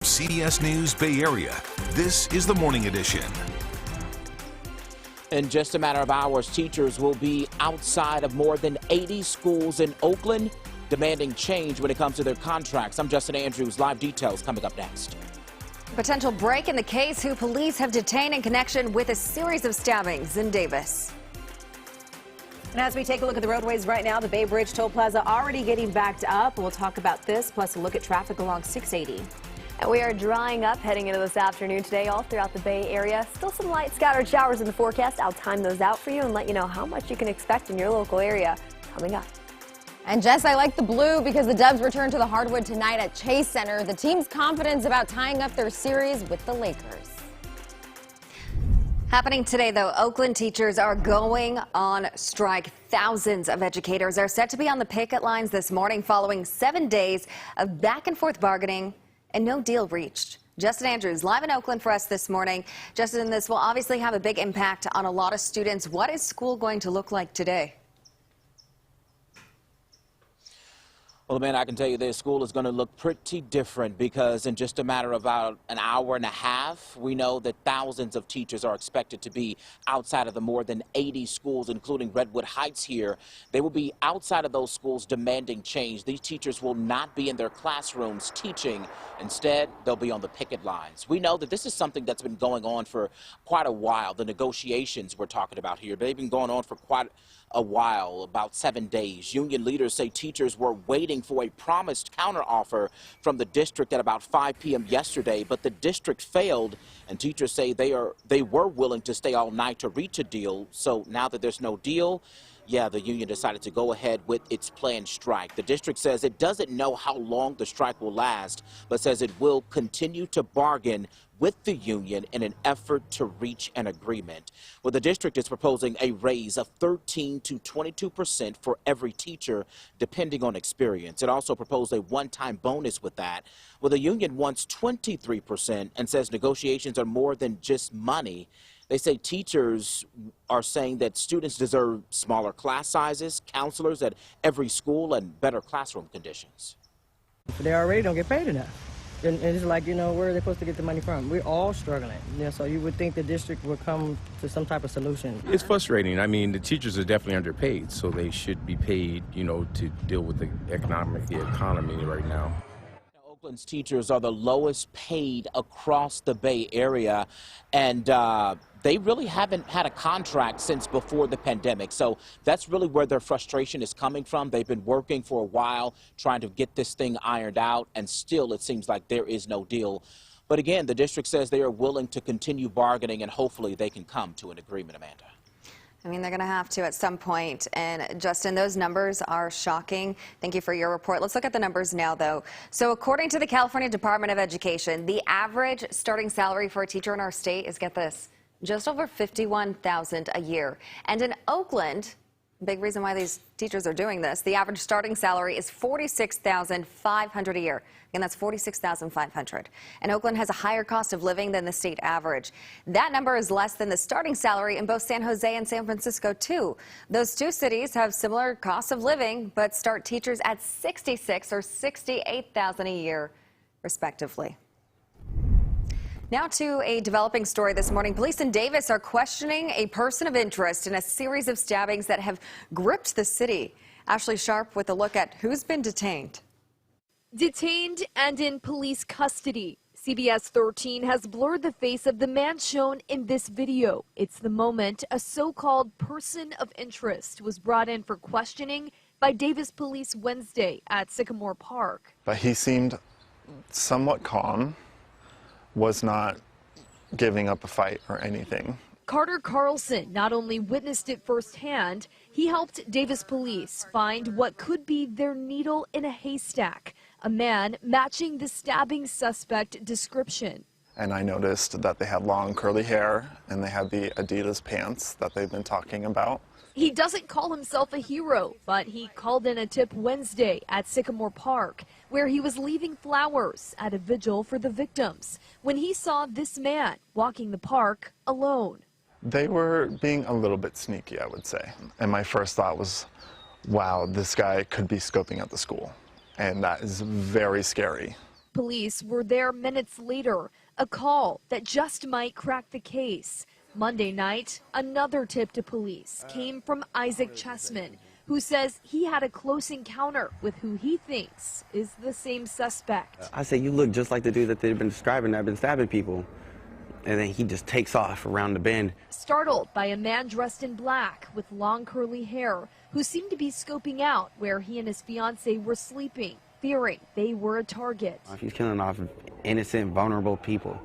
CBS News Bay Area, this is the Morning Edition. In just a matter of hours, teachers will be outside of more than 80 schools in Oakland, demanding change when it comes to their contracts. I'm Justin Andrews. Live details coming up next. Potential break in the case who police have detained in connection with a series of stabbings in Davis. And as we take a look at the roadways right now, the Bay Bridge Toll Plaza already getting backed up. We'll talk about this, plus a look at traffic along 680. And we are drying up heading into this afternoon today all throughout the Bay Area. Still some light scattered showers in the forecast. I'll time those out for you and let you know how much you can expect in your local area coming up. And Jess, I like the blue because the Dubs return to the hardwood tonight at Chase Center. The team's confidence about tying up their series with the Lakers. Happening today, though, Oakland teachers are going on strike. Thousands of educators are set to be on the picket lines this morning following 7 days of back-and-forth bargaining and no deal reached. Justin Andrews live in Oakland for us this morning. Justin, this will obviously have a big impact on a lot of students. What is school going to look like today? Well, man, I can tell you this, school is going to look pretty different because in just a matter of about an hour and a half, we know that thousands of teachers are expected to be outside of the more than 80 schools, including Redwood Heights here. They will be outside of those schools demanding change. These teachers will not be in their classrooms teaching. Instead, they'll be on the picket lines. We know that this is something that's been going on for quite a while. The negotiations we're talking about here, they've been going on for quite a while, about 7 days. Union leaders say teachers were waiting for a promised counteroffer from the district at about 5 p.m. yesterday, but the district failed, and teachers say they were willing to stay all night to reach a deal. So now that there's no deal, the union decided to go ahead with its planned strike. The district says it doesn't know how long the strike will last, but says it will continue to bargain with the union in an effort to reach an agreement. Well, the district is proposing a raise of 13 to 22% for every teacher, depending on experience. It also proposed a one-time bonus with that. Well, the union wants 23% and says negotiations are more than just money. They say teachers are saying that students deserve smaller class sizes, counselors at every school, and better classroom conditions. They already don't get paid enough. And it's like, where are they supposed to get the money from? We're all struggling. So you would think the district would come to some type of solution. It's frustrating. I mean, the teachers are definitely underpaid, so they should be paid, to deal with the economy right now. Oakland's teachers are the lowest paid across the Bay Area, and they really haven't had a contract since before the pandemic. So that's really where their frustration is coming from. They've been working for a while trying to get this thing ironed out, and still it seems like there is no deal. But again, the district says they are willing to continue bargaining, and hopefully they can come to an agreement, Amanda. I mean, they're going to have to at some point. And Justin, those numbers are shocking. Thank you for your report. Let's look at the numbers now, though. So according to the California Department of Education, the average starting salary for a teacher in our state is, get this, just over $51,000 a year. And in Oakland, big reason why these teachers are doing this, the average starting salary is $46,500 a year. And that's $46,500. And Oakland has a higher cost of living than the state average. That number is less than the starting salary in both San Jose and San Francisco, too. Those two cities have similar costs of living, but start teachers at $66,000 or $68,000 a year, respectively. Now to a developing story this morning. Police in Davis are questioning a person of interest in a series of stabbings that have gripped the city. Ashley Sharp with a look at who's been detained. Detained and in police custody. CBS 13 has blurred the face of the man shown in this video. It's the moment a so-called person of interest was brought in for questioning by Davis police Wednesday at Sycamore Park. But he seemed somewhat calm, was not giving up a fight or anything. Carter Carlson not only witnessed it firsthand, he helped Davis police find what could be their needle in a haystack, a man matching the stabbing suspect description. And I noticed that they had long curly hair and they had the Adidas pants that they've been talking about. He doesn't call himself a hero, but he called in a tip Wednesday at Sycamore Park, where he was leaving flowers at a vigil for the victims, when he saw this man walking the park alone. They were being a little bit sneaky, I would say. And my first thought was, wow, this guy could be scoping out the school. And that is very scary. police were there minutes later. A call that just might crack the case. Monday night, another tip to police came from Isaac Chessman, who says he had a close encounter with who he thinks is the same suspect. I say, you look just like the dude that they've been describing that been stabbing people. And then he just takes off around the bend. Startled by a man dressed in black with long curly hair who seemed to be scoping out where he and his fiancee were sleeping, fearing they were a target. He's killing off innocent, vulnerable people.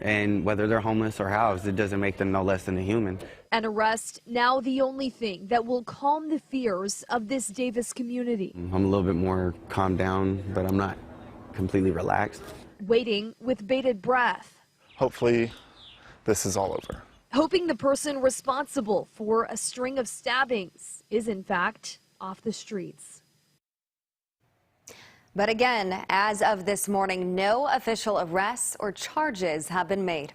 And whether they're homeless or housed, it doesn't make them no less than a human. An arrest now the only thing that will calm the fears of this Davis community. I'm a little bit more calmed down, but I'm not completely relaxed. Waiting with bated breath. Hopefully this is all over. Hoping the person responsible for a string of stabbings is in fact off the streets. But again, as of this morning, no official arrests or charges have been made.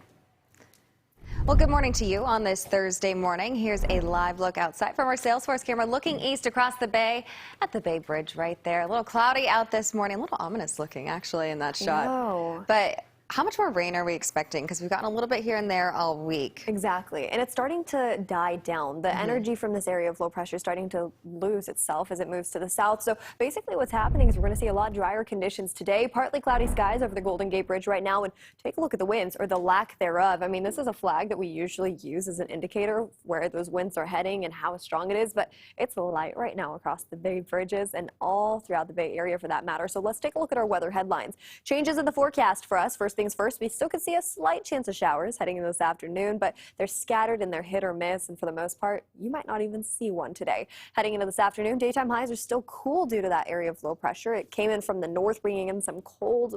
Well, good morning to you on this Thursday morning. Here's a live look outside from our Salesforce camera looking east across the bay at the Bay Bridge right there. A little cloudy out this morning, a little ominous looking actually in that shot. Whoa. But how much more rain are we expecting? Because we've gotten a little bit here and there all week. Exactly. And it's starting to die down. The energy from this area of low pressure is starting to lose itself as it moves to the south. So basically what's happening is we're going to see a lot drier conditions today. Partly cloudy skies over the Golden Gate Bridge right now. And take a look at the winds or the lack thereof. I mean, this is a flag that we usually use as an indicator of where those winds are heading and how strong it is. But it's light right now across the Bay Bridges and all throughout the Bay Area for that matter. So let's take a look at our weather headlines. Changes in the forecast for us. First things first, we still could see a slight chance of showers heading in this afternoon, but they're scattered and they're hit or miss, and for the most part, you might not even see one today. Heading into this afternoon, daytime highs are still cool due to that area of low pressure. It came in from the north, bringing in some cold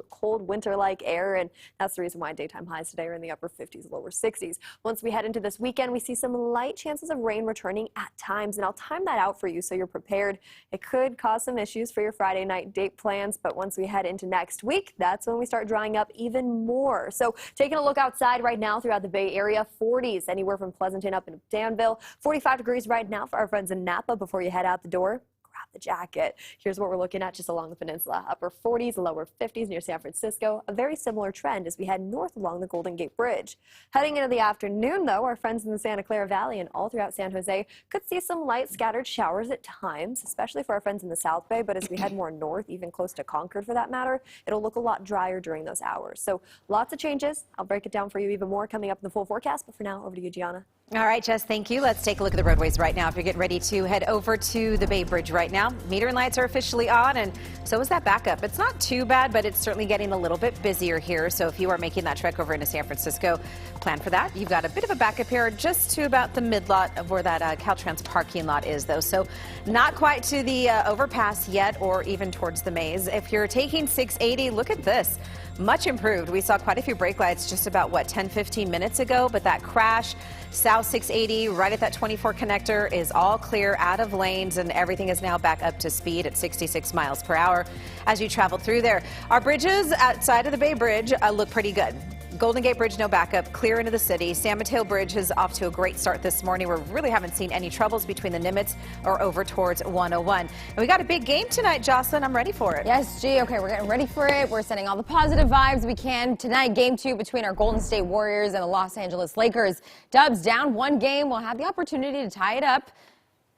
winter-like air, and that's the reason why daytime highs today are in the upper 50s, lower 60s. Once we head into this weekend, we see some light chances of rain returning at times, and I'll time that out for you so you're prepared. It could cause some issues for your Friday night date plans, but once we head into next week, that's when we start drying up even more. So taking a look outside right now throughout the Bay Area, 40s anywhere from Pleasanton up into Danville, 45 degrees right now for our friends in Napa. Before you head out the door, grab the jacket. Here's what we're looking at just along the peninsula. Upper 40s, lower 50s near San Francisco. A very similar trend as we head north along the Golden Gate Bridge. Heading into the afternoon, though, our friends in the Santa Clara Valley and all throughout San Jose could see some light scattered showers at times, especially for our friends in the South Bay. But as we head more north, even close to Concord for that matter, it'll look a lot drier during those hours. So lots of changes. I'll break it down for you even more coming up in the full forecast. But for now, over to you, Gianna. All right, Jess, thank you. Let's take a look at the roadways right now. If you're getting ready to head over to the Bay Bridge right now, meter and lights are officially on, and so is that backup. It's not too bad, but it's certainly getting a little bit busier here. So if you are making that trek over into San Francisco, plan for that. You've got a bit of a backup here just to about the mid-lot of where that Caltrans parking lot is, though. So not quite to the overpass yet or even towards the maze. If you're taking 680, look at this. Much improved. We saw quite a few brake lights just about, 10-15 minutes ago, but that crash, South 680, right at that 24 connector, is all clear, out of lanes, and everything is now back up to speed at 66 miles per hour as you travel through there. Our bridges outside of the Bay Bridge look pretty good. Golden Gate Bridge, no backup, clear into the city. San Mateo Bridge is off to a great start this morning. We really haven't seen any troubles between the Nimitz or over towards 101. And we got a big game tonight, Jocelyn. I'm ready for it. Yes, G. Okay, we're getting ready for it. We're sending all the positive vibes we can. Tonight, game 2 between our Golden State Warriors and the Los Angeles Lakers. Dubs down 1 game. We'll have the opportunity to tie it up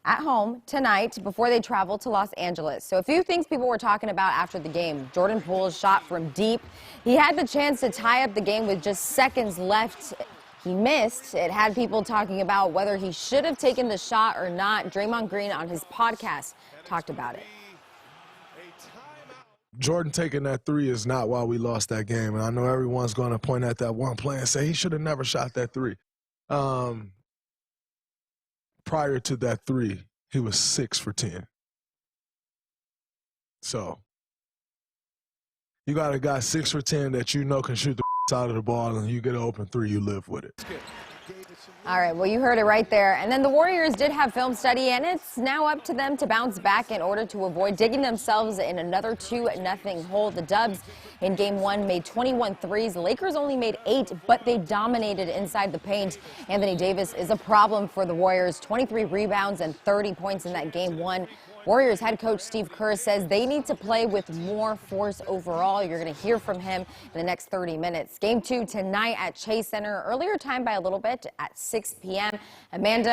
at home tonight before they travel to Los Angeles. So a few things people were talking about after the game. Jordan Poole's shot from deep. He had the chance to tie up the game with just seconds left. He missed. It had people talking about whether he should have taken the shot or not. Draymond Green on his podcast talked about it. Jordan taking that 3 is not why we lost that game. And I know everyone's going to point at that one play and say he should have never shot that 3. Prior to that 3, he was 6 for 10. So you got a guy 6 for 10 that you know can shoot the out of the ball, and you get an open 3, you live with it. All right, well, you heard it right there. And then the Warriors did have film study, and it's now up to them to bounce back in order to avoid digging themselves in another 2-0 hole. The Dubs in Game 1 made 21 threes. The Lakers only made 8, but they dominated inside the paint. Anthony Davis is a problem for the Warriors. 23 rebounds and 30 points in that Game 1. Warriors head coach Steve Kerr says they need to play with more force overall. You're going to hear from him in the next 30 minutes. Game 2 tonight at Chase Center. Earlier time by a little bit at 6 p.m. Amanda